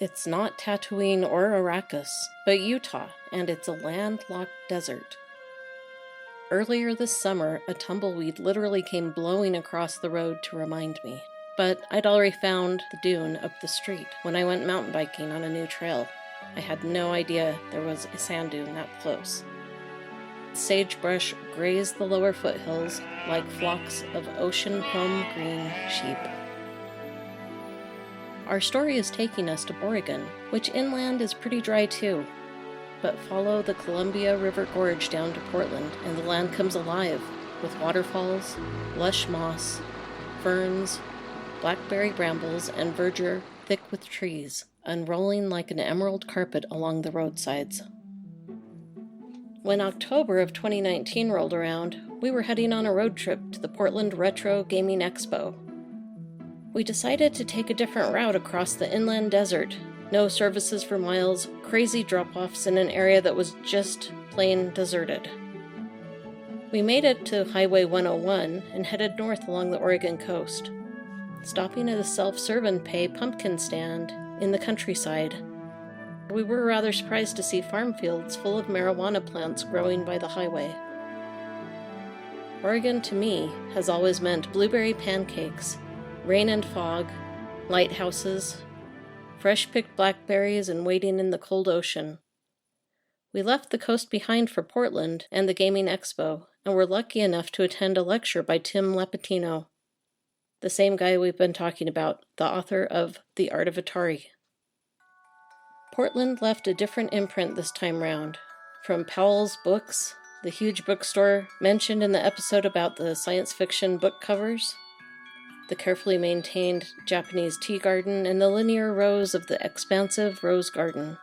It's not Tatooine or Arrakis, but Utah, and it's a landlocked desert. Earlier this summer, a tumbleweed literally came blowing across the road to remind me. But I'd already found the dune up the street when I went mountain biking on a new trail. I had no idea there was a sand dune that close. Sagebrush grazed the lower foothills like flocks of ocean foam green sheep. Our story is taking us to Oregon, which inland is pretty dry too. But follow the Columbia River Gorge down to Portland, and the land comes alive with waterfalls, lush moss, ferns, blackberry brambles, and verdure thick with trees, unrolling like an emerald carpet along the roadsides. When October of 2019 rolled around, we were heading on a road trip to the Portland Retro Gaming Expo. We decided to take a different route across the inland desert. No services for miles, crazy drop-offs in an area that was just plain deserted. We made it to Highway 101 and headed north along the Oregon coast, stopping at a self-serve and pay pumpkin stand in the countryside. We were rather surprised to see farm fields full of marijuana plants growing by the highway. Oregon to me has always meant blueberry pancakes, rain and fog, lighthouses, fresh-picked blackberries, and wading in the cold ocean. We left the coast behind for Portland and the Gaming Expo, and were lucky enough to attend a lecture by Tim Lapatino, the same guy we've been talking about, the author of The Art of Atari. Portland left a different imprint this time round, from Powell's Books, the huge bookstore mentioned in the episode about the science fiction book covers, the carefully maintained Japanese tea garden, and the linear rows of the expansive rose garden.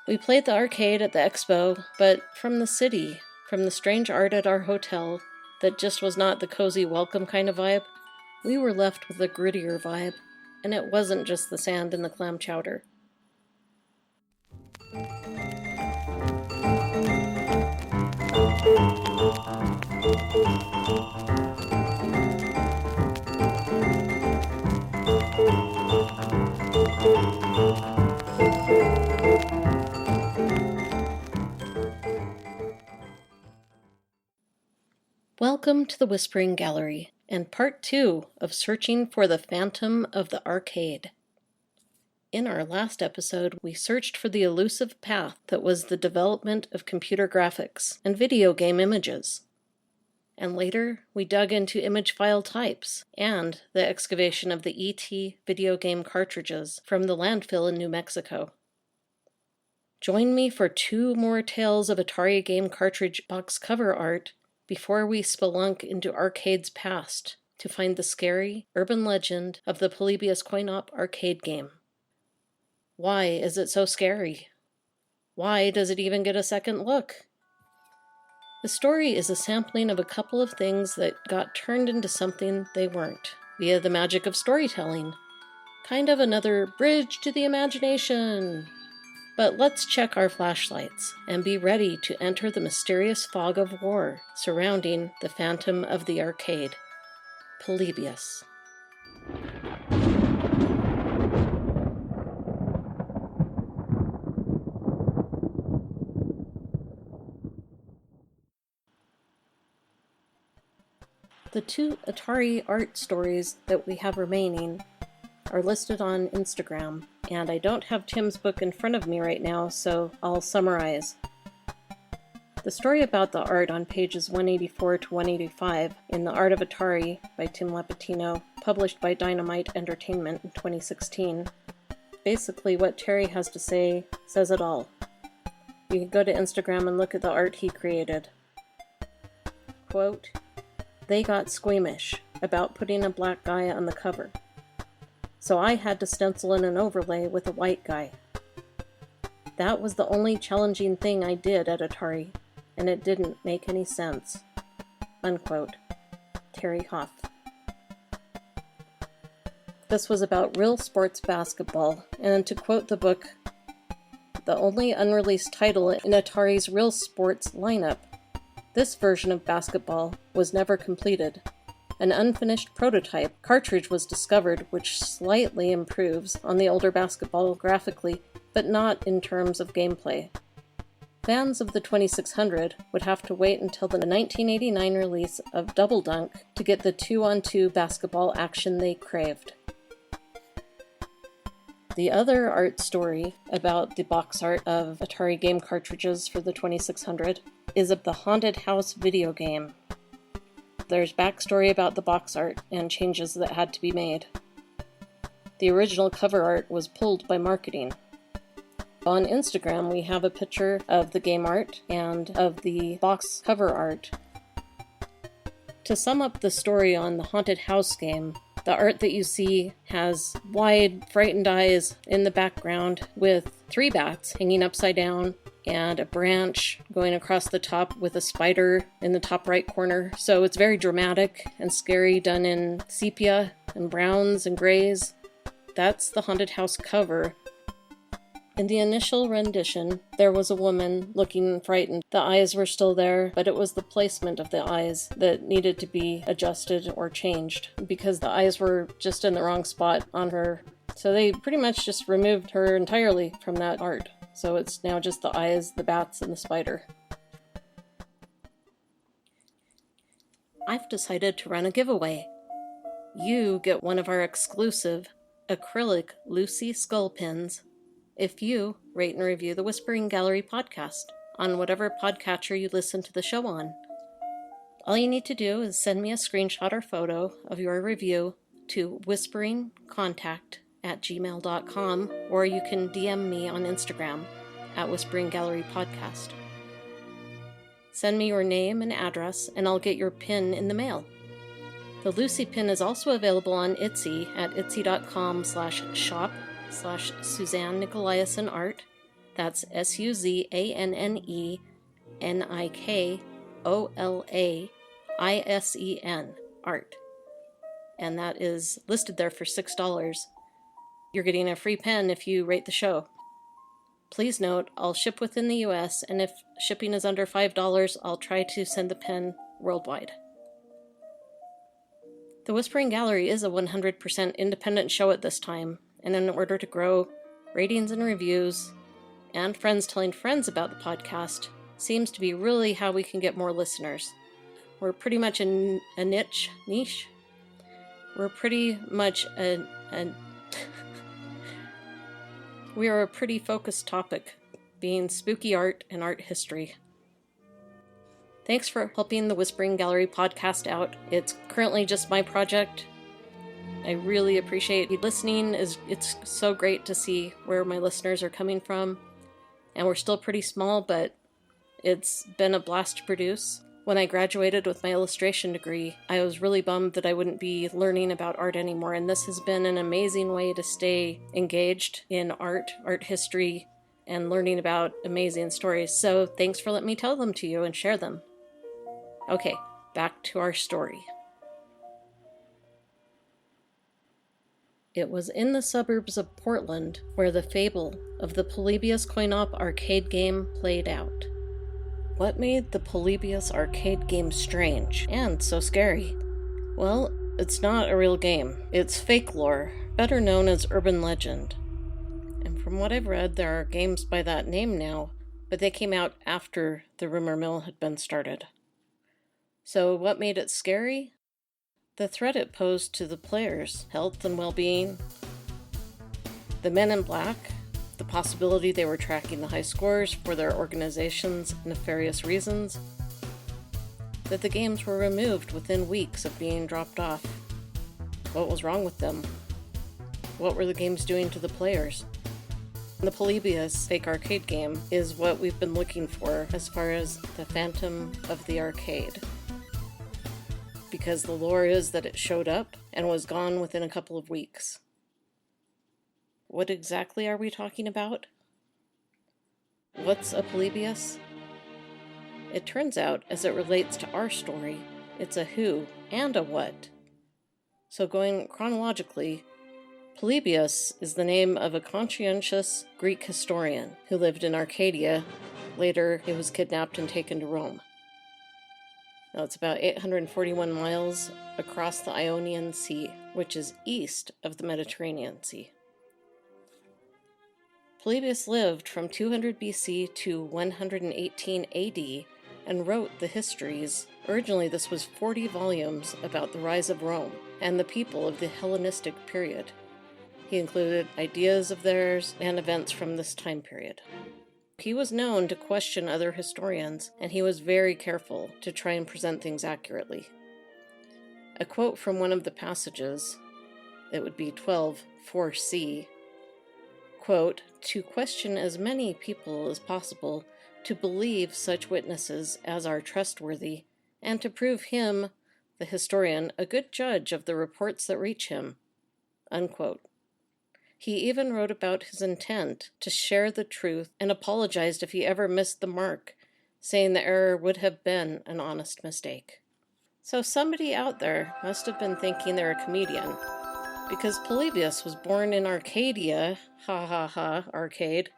We played the arcade at the expo, but from the city, from the strange art at our hotel that just was not the cozy welcome kind of vibe, we were left with a grittier vibe, and it wasn't just the sand and the clam chowder. Welcome to the Whispering Gallery, and part 2 of Searching for the Phantom of the Arcade. In our last episode, we searched for the elusive path that was the development of computer graphics and video game images. And later, we dug into image file types and the excavation of the ET video game cartridges from the landfill in New Mexico. Join me for 2 more tales of Atari game cartridge box cover art before we spelunk into arcade's past to find the scary urban legend of the Polybius coin-op arcade game. Why is it so scary? Why does it even get a second look? The story is a sampling of a couple of things that got turned into something they weren't, via the magic of storytelling. Kind of another bridge to the imagination. But let's check our flashlights and be ready to enter the mysterious fog of war surrounding the Phantom of the Arcade, Polybius. The 2 Atari art stories that we have remaining are listed on Instagram, and I don't have Tim's book in front of me right now, so I'll summarize. The story about the art on pages 184 to 185 in The Art of Atari by Tim Lapatino, published by Dynamite Entertainment in 2016. Basically, what Terry has to say says it all. You can go to Instagram and look at the art he created. Quote, "They got squeamish about putting a black guy on the cover. So I had to stencil in an overlay with a white guy. That was the only challenging thing I did at Atari, and it didn't make any sense." Unquote. Terry Hoff. This was about real sports basketball, and to quote the book, "The only unreleased title in Atari's real sports lineup, this version of basketball was never completed, an unfinished prototype cartridge was discovered which slightly improves on the older basketball graphically, but not in terms of gameplay. Fans of the 2600 would have to wait until the 1989 release of Double Dunk to get the 2-on-2 basketball action they craved. The other art story about the box art of Atari game cartridges for the 2600 is of the Haunted House video game. There's backstory about the box art and changes that had to be made. The original cover art was pulled by marketing. On Instagram, we have a picture of the game art and of the box cover art. To sum up the story on the Haunted House game, the art that you see has wide, frightened eyes in the background with 3 bats hanging upside down and a branch going across the top with a spider in the top right corner. So it's very dramatic and scary, done in sepia and browns and grays. That's the Haunted House cover. In the initial rendition, there was a woman looking frightened. The eyes were still there, but it was the placement of the eyes that needed to be adjusted or changed because the eyes were just in the wrong spot on her. So they pretty much just removed her entirely from that art. So it's now just the eyes, the bats, and the spider. I've decided to run a giveaway. You get one of our exclusive acrylic Lucy skull pins if you rate and review the Whispering Gallery podcast on whatever podcatcher you listen to the show on. All you need to do is send me a screenshot or photo of your review to whisperingcontact@gmail.com, or you can DM me on Instagram at Whispering Gallery Podcast. Send me your name and address, and I'll get your pin in the mail. The Lucy pin is also available on Etsy at etsy.com/shop/Suzanne Nicolaisen Art. That's SUZANNIKOLAISEN Art. And that is listed there for $6. You're getting a free pen if you rate the show. Please note, I'll ship within the US, and if shipping is under $5, I'll try to send the pen worldwide. The Whispering Gallery is a 100% independent show at this time, and in order to grow, ratings and reviews, and friends telling friends about the podcast seems to be really how we can get more listeners. We're pretty much a niche? We're pretty much we are a pretty focused topic, being spooky art and art history. Thanks for helping the Whispering Gallery podcast out. It's currently just my project. I really appreciate you listening. It's so great to see where my listeners are coming from. And we're still pretty small, but it's been a blast to produce. When I graduated with my illustration degree, I was really bummed that I wouldn't be learning about art anymore, and this has been an amazing way to stay engaged in art history, and learning about amazing stories. So thanks for letting me tell them to you and share them. Okay, back to our story. It was in the suburbs of Portland where the fable of the Polybius coin-op arcade game played out. What made the Polybius arcade game strange and so scary? Well, it's not a real game. It's fakelore, better known as urban legend. And from what I've read, there are games by that name now, but they came out after the rumor mill had been started. So what made it scary? The threat it posed to the players' health and well-being. The men in black, the possibility they were tracking the high scores for their organization's nefarious reasons. That the games were removed within weeks of being dropped off. What was wrong with them? What were the games doing to the players? The Polybius fake arcade game is what we've been looking for as far as the Phantom of the Arcade. Because the lore is that it showed up and was gone within a couple of weeks. What exactly are we talking about? What's a Polybius? It turns out, as it relates to our story, it's a who and a what. So going chronologically, Polybius is the name of a conscientious Greek historian who lived in Arcadia. Later, he was kidnapped and taken to Rome. Now, it's about 841 miles across the Ionian Sea, which is east of the Mediterranean Sea. Polybius lived from 200 BC to 118 AD and wrote the histories. Originally, this was 40 volumes about the rise of Rome and the people of the Hellenistic period. He included ideas of theirs and events from this time period. He was known to question other historians, and he was very careful to try and present things accurately. A quote from one of the passages, it would be 12:4c, quote, "To question as many people as possible, to believe such witnesses as are trustworthy, and to prove him, the historian, a good judge of the reports that reach him," unquote. He even wrote about his intent to share the truth and apologized if he ever missed the mark, saying the error would have been an honest mistake. So somebody out there must have been thinking they're a comedian, because Polybius was born in Arcadia, ha ha ha, arcade,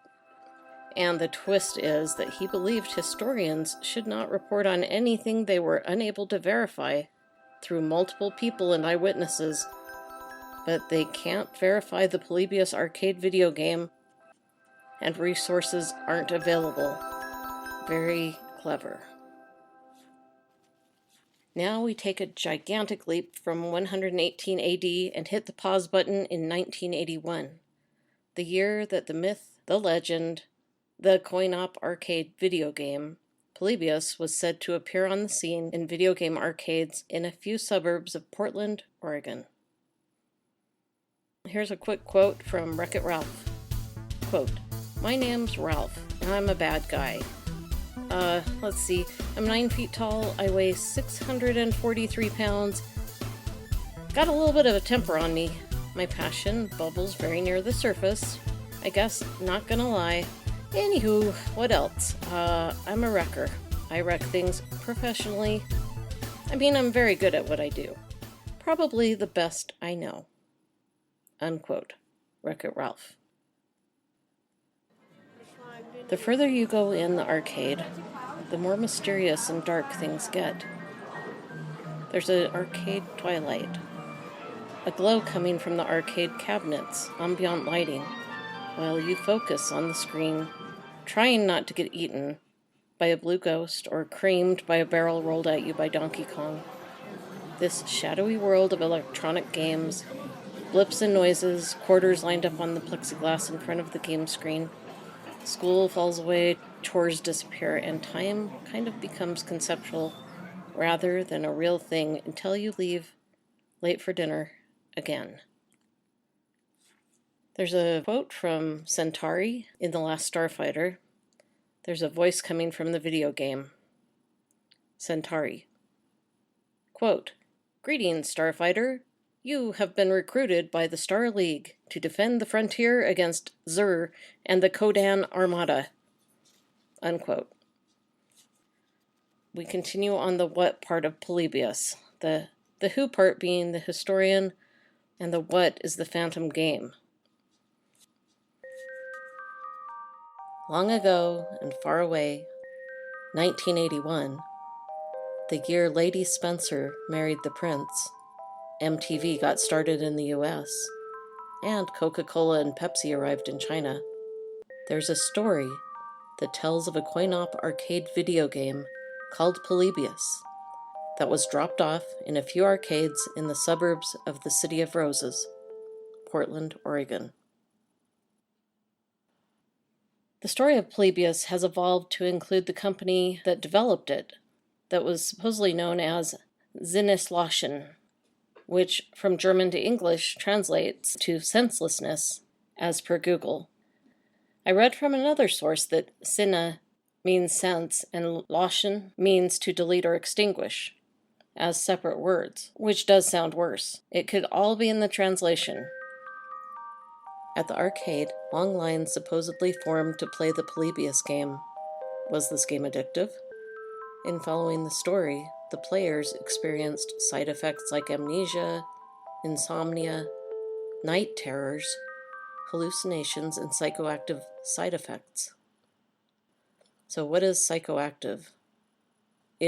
and the twist is that he believed historians should not report on anything they were unable to verify through multiple people and eyewitnesses. But they can't verify the Polybius arcade video game, and resources aren't available. Very clever. Now we take a gigantic leap from 118 AD and hit the pause button in 1981, the year that the myth, the legend, the coin-op arcade video game, Polybius, was said to appear on the scene in video game arcades in a few suburbs of Portland, Oregon. Here's a quick quote from Wreck-It Ralph. Quote, "My name's Ralph, and I'm a bad guy. Let's see, I'm 9 feet tall, I weigh 643 pounds. Got a little bit of a temper on me. My passion bubbles very near the surface. I guess, not gonna lie. Anywho, what else? I'm a wrecker. I wreck things professionally. I mean, I'm very good at what I do. Probably the best I know." Unquote. Wreck-It Ralph. The further you go in the arcade, the more mysterious and dark things get. There's an arcade twilight, a glow coming from the arcade cabinets, ambient lighting, while you focus on the screen, trying not to get eaten by a blue ghost or creamed by a barrel rolled at you by Donkey Kong. This shadowy world of electronic games, blips and noises, quarters lined up on the plexiglass in front of the game screen. School falls away, chores disappear, and time kind of becomes conceptual rather than a real thing until you leave late for dinner again. There's a quote from Centauri in The Last Starfighter. There's a voice coming from the video game. Centauri. Quote, "Greetings, Starfighter. You have been recruited by the Star League to defend the frontier against Zur and the Kodan Armada." Unquote. We continue on the what part of Polybius, the who part being the historian, and the what is the phantom game. Long ago and far away, 1981, the year Lady Spencer married the prince, MTV got started in the US, and Coca-Cola and Pepsi arrived in China. There's a story that tells of a coin-op arcade video game called Polybius that was dropped off in a few arcades in the suburbs of the City of Roses, Portland, Oregon. The story of Polybius has evolved to include the company that developed it, that was supposedly known as Sinneslöschen, which from German to English translates to senselessness, as per Google. I read from another source that Sinne means sense and Löschen means to delete or extinguish, as separate words, which does sound worse. It could all be in the translation. At the arcade, long lines supposedly formed to play the Polybius game. Was this game addictive? In following the story, the players experienced side effects like amnesia, insomnia, night terrors, hallucinations, and psychoactive side effects. So what is psychoactive?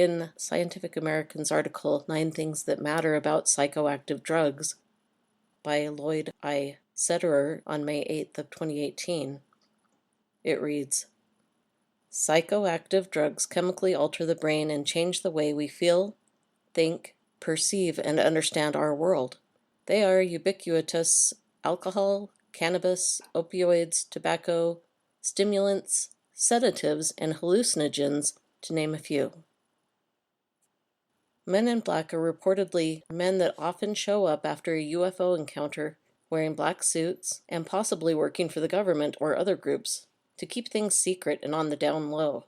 in Scientific American's article, 9 Things That Matter About Psychoactive Drugs, by Lloyd I. Sederer on May 8th of 2018, it reads, "Psychoactive drugs chemically alter the brain and change the way we feel, think, perceive, and understand our world. They are ubiquitous: alcohol, cannabis, opioids, tobacco, stimulants, sedatives, and hallucinogens, to name a few. Men in black are reportedly men that often show up after a UFO encounter wearing black suits and possibly working for the government or other groups to keep things secret and on the down low.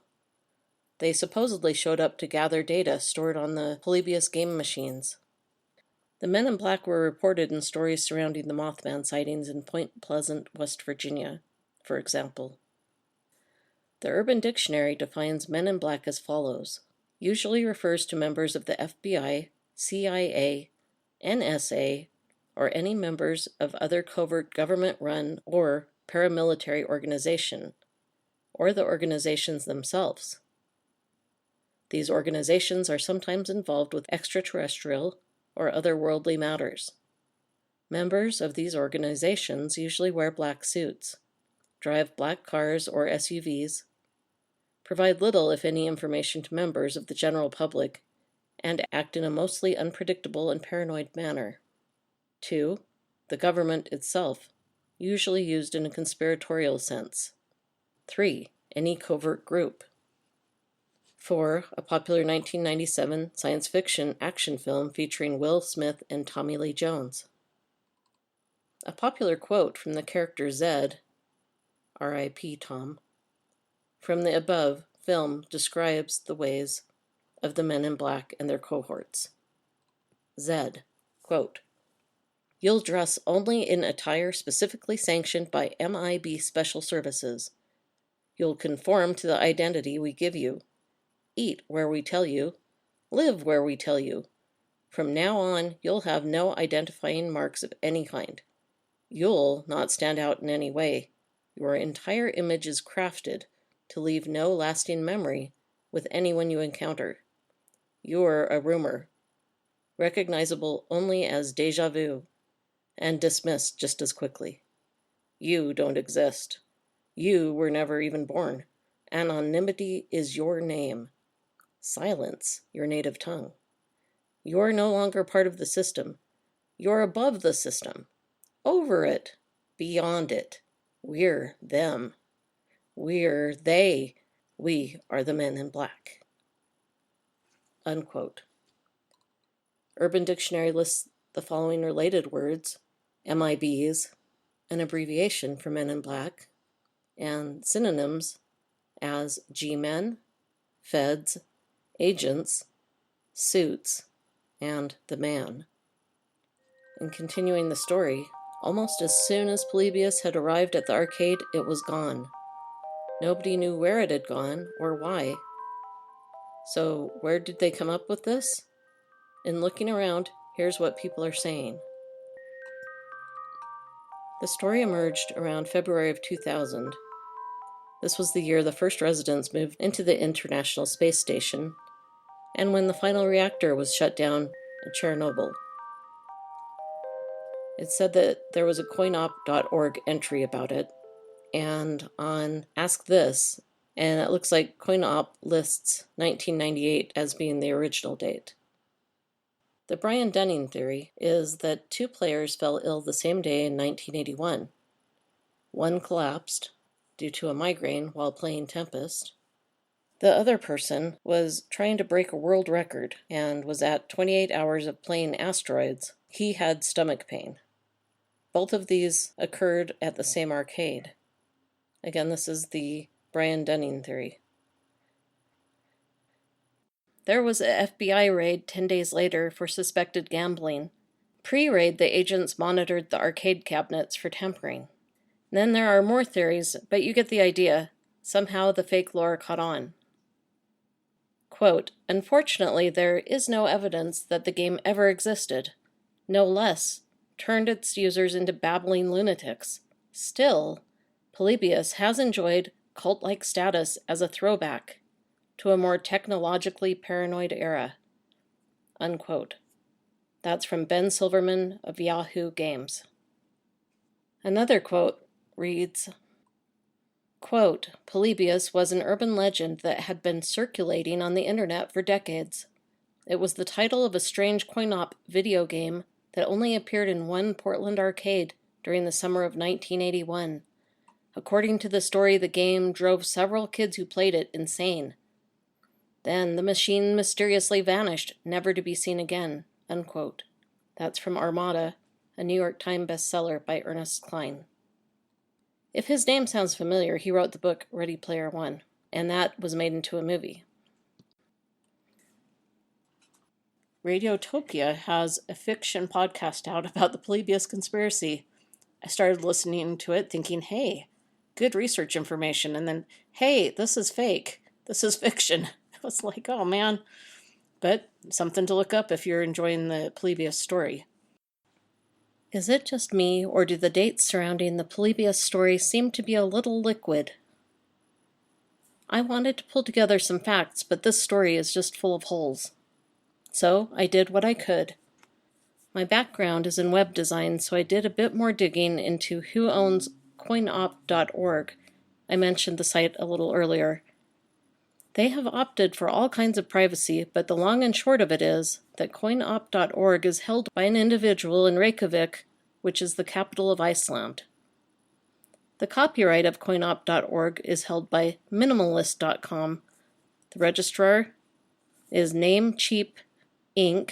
They supposedly showed up to gather data stored on the Polybius game machines. The men in black were reported in stories surrounding the Mothman sightings in Point Pleasant, West Virginia, for example. The Urban Dictionary defines men in black as follows: usually refers to members of the FBI, CIA, NSA, or any members of other covert government-run or paramilitary organization, or the organizations themselves. These organizations are sometimes involved with extraterrestrial or otherworldly matters. Members of these organizations usually wear black suits, drive black cars or SUVs, provide little if any information to members of the general public, and act in a mostly unpredictable and paranoid manner. 2. The government itself, usually used in a conspiratorial sense. 3. Any covert group. 4. A popular 1997 science fiction action film featuring Will Smith and Tommy Lee Jones. A popular quote from the character Zed, R.I.P. Tom, from the above film describes the ways of the men in black and their cohorts. Zed, quote, "You'll dress only in attire specifically sanctioned by MIB Special Services. You'll conform to the identity we give you. Eat where we tell you. Live where we tell you. From now on, you'll have no identifying marks of any kind. You'll not stand out in any way. Your entire image is crafted to leave no lasting memory with anyone you encounter. You're a rumor, recognizable only as déjà vu, and dismissed just as quickly. You don't exist. You were never even born. Anonymity is your name. Silence your native tongue. You're no longer part of the system. You're above the system. Over it. Beyond it. We're them. We're they. We are the men in black." Unquote. Urban Dictionary lists the following related words: MIBs, an abbreviation for men in black, and synonyms as G-men, feds, agents, suits, and the man. In continuing the story, almost as soon as Polybius had arrived at the arcade, it was gone. Nobody knew where it had gone or why. So where did they come up with this? In looking around, here's what people are saying. The story emerged around February of 2000. This was the year the first residents moved into the International Space Station, and when the final reactor was shut down at Chernobyl. It said that there was a coinop.org entry about it, and on Ask This, and it looks like coinop lists 1998 as being the original date. The Brian Dunning theory is that 2 players fell ill the same day in 1981. One collapsed due to a migraine while playing Tempest. The other person was trying to break a world record and was at 28 hours of playing Asteroids. He had stomach pain. Both of these occurred at the same arcade. Again, this is the Brian Dunning theory. There was an FBI raid 10 days later for suspected gambling. Pre-raid, the agents monitored the arcade cabinets for tampering. Then there are more theories, but you get the idea. Somehow the fake lore caught on. Quote, "Unfortunately, there is no evidence that the game ever existed. No less, turned its users into babbling lunatics. Still, Polybius has enjoyed cult-like status as a throwback. to a more technologically paranoid era." Unquote. That's from Ben Silverman of Yahoo Games. Another quote reads, quote, "Polybius was an urban legend that had been circulating on the internet for decades. It was the title of a strange coin-op video game that only appeared in one Portland arcade during the summer of 1981. According to the story, the game drove several kids who played it insane. Then the machine mysteriously vanished, never to be seen again." Unquote. That's from Armada, a New York Times bestseller by Ernest Cline. If his name sounds familiar, he wrote the book Ready Player One, and that was made into a movie. Radiotopia has a fiction podcast out about the Polybius conspiracy. I started listening to it thinking, hey, good research information, and then, hey, this is fake. This is fiction. I was like, oh man. But something to look up if you're enjoying the Polybius story. Is it just me, or do the dates surrounding the Polybius story seem to be a little liquid? I wanted to pull together some facts, but this story is just full of holes. So I did what I could. My background is in web design, so I did a bit more digging into who owns coinop.org. I mentioned the site a little earlier. They have opted for all kinds of privacy, but the long and short of it is that coinop.org is held by an individual in Reykjavik, which is the capital of Iceland. The copyright of coinop.org is held by minimalist.com. The registrar is Namecheap Inc.,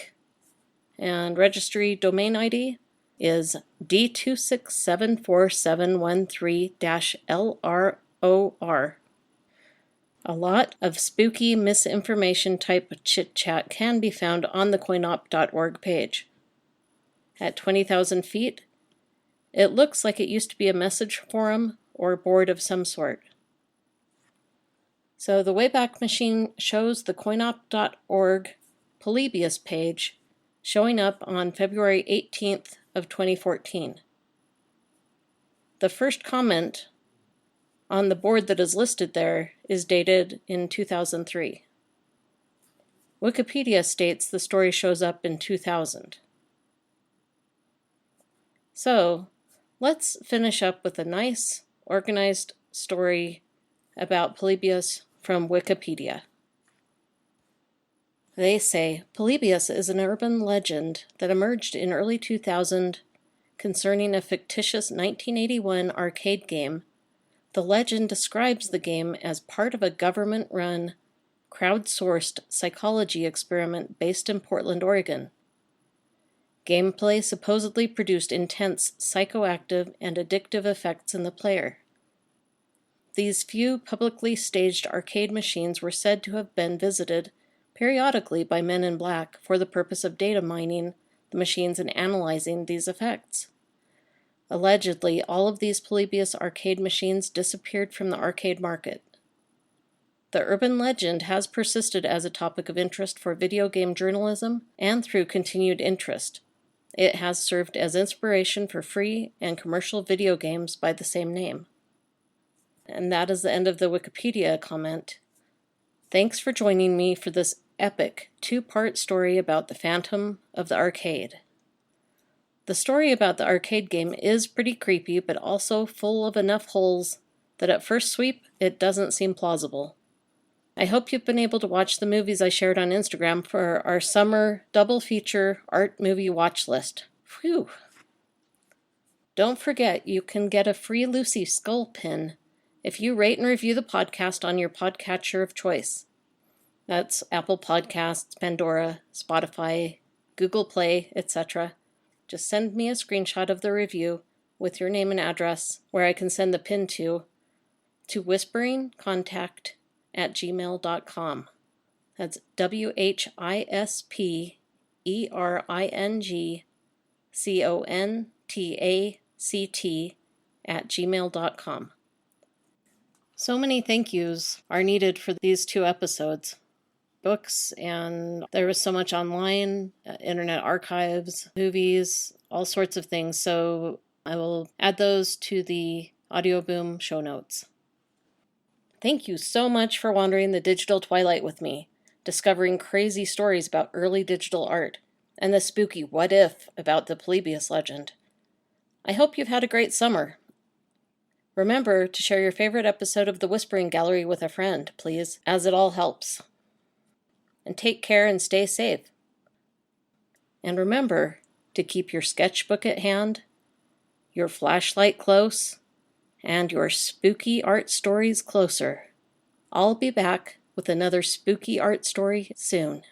and registry domain ID is D2674713-LROR. A lot of spooky misinformation type chit-chat can be found on the coinop.org page. At 20,000 feet, it looks like it used to be a message forum or board of some sort. So the Wayback Machine shows the coinop.org Polybius page showing up on February 18th of 2014. The first comment on the board that is listed there is dated in 2003. Wikipedia states the story shows up in 2000. So, let's finish up with a nice, organized story about Polybius from Wikipedia. They say, Polybius is an urban legend that emerged in early 2000 concerning a fictitious 1981 arcade game. The legend describes the game as part of a government-run, crowdsourced psychology experiment based in Portland, Oregon. Gameplay supposedly produced intense psychoactive and addictive effects in the player. These few publicly staged arcade machines were said to have been visited periodically by men in black for the purpose of data mining the machines and analyzing these effects. Allegedly, all of these Polybius arcade machines disappeared from the arcade market. The urban legend has persisted as a topic of interest for video game journalism and through continued interest. It has served as inspiration for free and commercial video games by the same name. And that is the end of the Wikipedia comment. Thanks for joining me for this epic two-part story about the Phantom of the Arcade. The story about the arcade game is pretty creepy, but also full of enough holes that at first sweep, it doesn't seem plausible. I hope you've been able to watch the movies I shared on Instagram for our summer double feature art movie watch list. Phew! Don't forget, you can get a free Lucy skull pin if you rate and review the podcast on your podcatcher of choice. That's Apple Podcasts, Pandora, Spotify, Google Play, etc. Just send me a screenshot of the review with your name and address where I can send the pin to whisperingcontact@gmail.com. That's whisperingcontact@gmail.com. So many thank yous are needed for these two episodes. Books, and there was so much online, internet archives, movies, all sorts of things. So I will add those to the Audio Boom show notes. Thank you so much for wandering the digital twilight with me, discovering crazy stories about early digital art, and the spooky what if about the Polybius legend. I hope you've had a great summer. Remember to share your favorite episode of the Whispering Gallery with a friend, please, as it all helps. And take care and stay safe. And remember to keep your sketchbook at hand, your flashlight close, and your spooky art stories closer. I'll be back with another spooky art story soon.